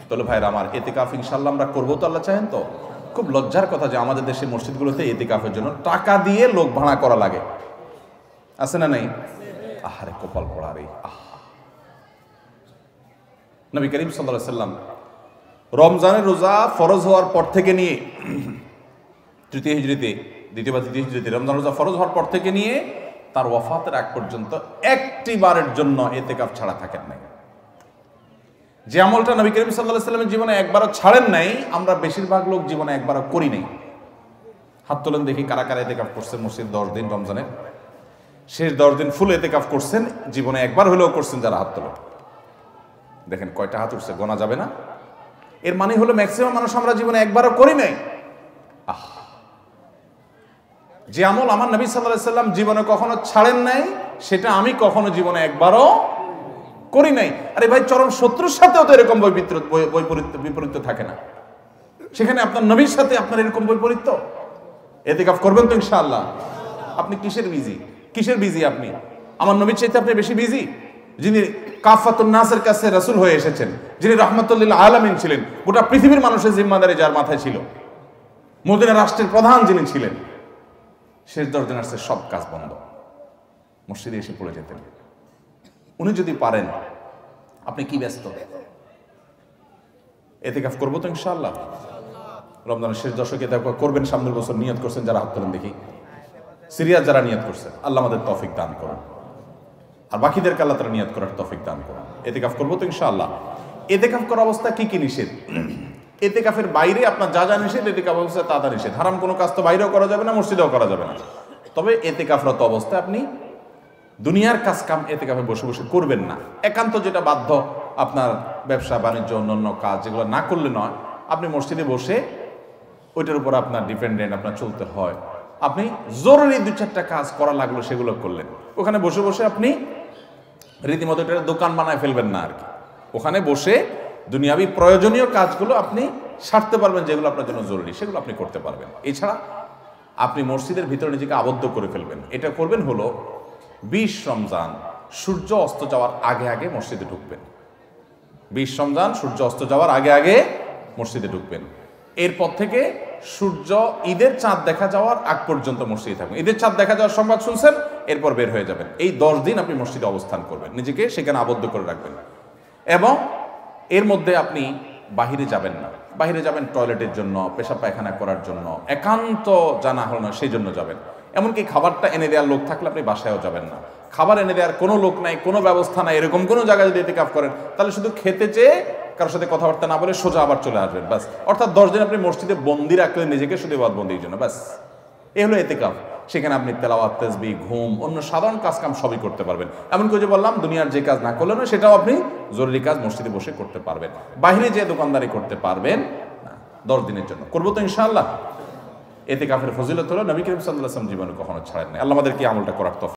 তাহলে ভাইরা আমার, এতেকাফ ইনশাল্লাহ আমরা করবো তো? আল্লাহ চাহেন তো? খুব লজ্জার কথা যে আমাদের দেশের মসজিদগুলোতে এতেকাফের জন্য টাকা দিয়ে লোক ভাড়া করা লাগে, আছে না নাই? আহারে কপাল পড়া রে। নবী করিম সাল্লাল্লাহু আলাইহি ওয়াসাল্লাম রমজানের রোজা ফরজ হওয়ার পর থেকে নিয়ে তৃতীয় হিজরিতে, দ্বিতীয় বা তৃতীয় হিজরিতে রমজান রোজা ফরজ হওয়ার পর থেকে নিয়ে তার ওয়াফাতের আগ পর্যন্ত একটি বারের জন্য এতেকাফ ছাড়া থাকেন নাই। যে আমলটা নবী করিম সাল্লাল্লাহু আলাইহি ওয়াসাল্লামের জীবনে একবারও ছাড়েন নাই, আমরা বেশিরভাগ লোক জীবনে একবারও করি নাই। হাত তোলেন দেখি কারা কারা এতেকাফ করছেন মসজিদ 10 দিন রমজানের শেষ 10 দিন ফুল এতেকাফ করছেন, জীবনে একবার হলেও করছেন যারা, হাত তোলেন। দেখেন কয়টা হাত উঠছে, গোনা যাবে না। এর মানে হলো ম্যাক্সিমাম মানুষ আমরা জীবনে একবারও করি নাই। যে আমল আমার নবী সাল্লাল্লাহু আলাইহি ওয়াসাল্লাম জীবনে কখনো ছাড়েন নাই, সেটা আমি কখনো জীবনে একবারও করি নাই। আরে ভাই, চরম শত্রুর সাথেও তো এরকম বিপরীত থাকে না, সেখানে আপনার নবীর সাথে আপনার এরকম বৈপরীত্য। এতেকাফ করবেন তো ইনশাআল্লাহ? আপনি কিসের বিজি? আপনি আমার নবীর চাইতে আপনি বেশি বিজি, যিনি কাফাতুন নাসের কাছে রাসূল হয়ে এসেছেন, যিনি রাহমাতুল লিল আলামিন ছিলেন, গোটা পৃথিবীর মানুষের জিম্মাদারি যার মাথায় ছিল, মদিনা রাষ্ট্রের প্রধান যিনি ছিলেন, শেষ 10 দিন আসছে সব কাজ বন্ধ, মসজিদে এসে পড়ে যেতেন। উনি যদি পারেন, আপনি কি ব্যস্ত? এতেকাফ করবো তো ইনশাআল্লাহ? রমজানের শেষ দশকে এতেকাফ করবেন, সামনের বছর নিয়ত করছেন যারা, হাত তোলেন দেখি। সিরিয়াস যারা নিয়ত করছেন, আল্লাহ আমাদের তৌফিক দান করুন, আর বাকিদেরকে আল্লাহ তাআলা নিয়ত করার তৌফিক দান করুন। এতেকাফ করবো তো ইনশাআল্লাহ? এতেকাফ করার অবস্থা কি কি নিষেধ? এতেকাফের বাইরে আপনার যা যা নিষেধ, এতেকাফ অবস্থায় তা তা নিষেধ। হারাম কোনো কাজ তো বাইরেও করা যাবে না, মসজিদেও করা যাবে না। তবে এতেকাফরত অবস্থায় আপনি দুনিয়ার কাজ কাম এতেকাফে বসে বসে করবেন না। একান্ত যেটা বাধ্য, আপনার ব্যবসা বাণিজ্য অন্যান্য কাজ যেগুলো না করলে নয়, আপনি মসজিদে বসে ওইটার উপর আপনার ডিপেন্ডেন্ট, আপনার চলতে হয়, আপনি জরুরি 2-4টা কাজ করা লাগলো সেগুলো করলেন। ওখানে বসে বসে আপনি রীতিমতো এটা দোকান বানায় ফেলবেন না আর কি। ওখানে বসে দুনিয়াবি প্রয়োজনীয় কাজগুলো আপনি সারতে পারবেন, যেগুলো আপনার জন্য জরুরি সেগুলো আপনি করতে পারবেন। এছাড়া আপনি মসজিদের ভিতরে নিজেকে আবদ্ধ করে ফেলবেন। এটা করবেন হলো 20 রমজান সূর্য অস্ত যাওয়ার আগে আগে মসজিদে ঢুকবেন। 20 রমজান সূর্য অস্ত যাওয়ার আগে আগে মসজিদে ঢুকবেন। এরপর থেকে সূর্য ঈদের চাঁদ দেখা যাওয়ার আগ পর্যন্ত মসজিদে থাকবেন। ঈদের চাঁদ দেখা যাওয়ার সংবাদ শুনছেন, এরপর বের হয়ে যাবেন। এই 10 দিন আপনি মসজিদে অবস্থান করবেন, নিজেকে সেখানে আবদ্ধ করে রাখবেন। এবং এর মধ্যে আপনি বাহিরে যাবেন না। বাহিরে যাবেন টয়লেটের জন্য, পেশাব পায়খানা করার জন্য, একান্ত জানা হলো না সেই জন্য যাবেন। এমনকি খাবারটা এনে দেওয়ার লোক থাকলে আপনি বাসায়ও যাবেন না। খাবার এনে দেওয়ার কোনো লোক নাই, কোনো ব্যবস্থা নাই, এরকম কোনো জায়গায় যদি এতেকাফ করেন, তাহলে শুধু খেতে চেয়ে কারোর সাথে কথাবার্তা না বলে সোজা আবার চলে আসবেন, ব্যাস। অর্থাৎ 10 দিন আপনি মসজিদে বন্দি রাখলেন নিজেকে, শুধু বন্দির জন্য, ব্যাস। এই হলো এতেকাফ। সেখানে আপনি তেলাওয়াত, তাসবিহ, ঘুম, অন্য সাধারণ কাজ কাম সবই করতে পারবেন। এমনকি যে বললাম, দুনিয়ার যে কাজ না করলেন সেটাও আপনি জরুরি কাজ মসজিদে বসে করতে পারবেন। বাইরে যে দোকানদারি করতে পারবেন না 10 দিনের জন্য। করবো তো ইনশাআল্লাহ? এতেকাফের ফজিলত হলো নবী করিম সাল্লাল্লাহু আলাইহি ওয়াসাল্লাম জীবনে কখনো ছাড়েন না। আল্লাহ আমাদেরকে আমলটা করার তৌফিক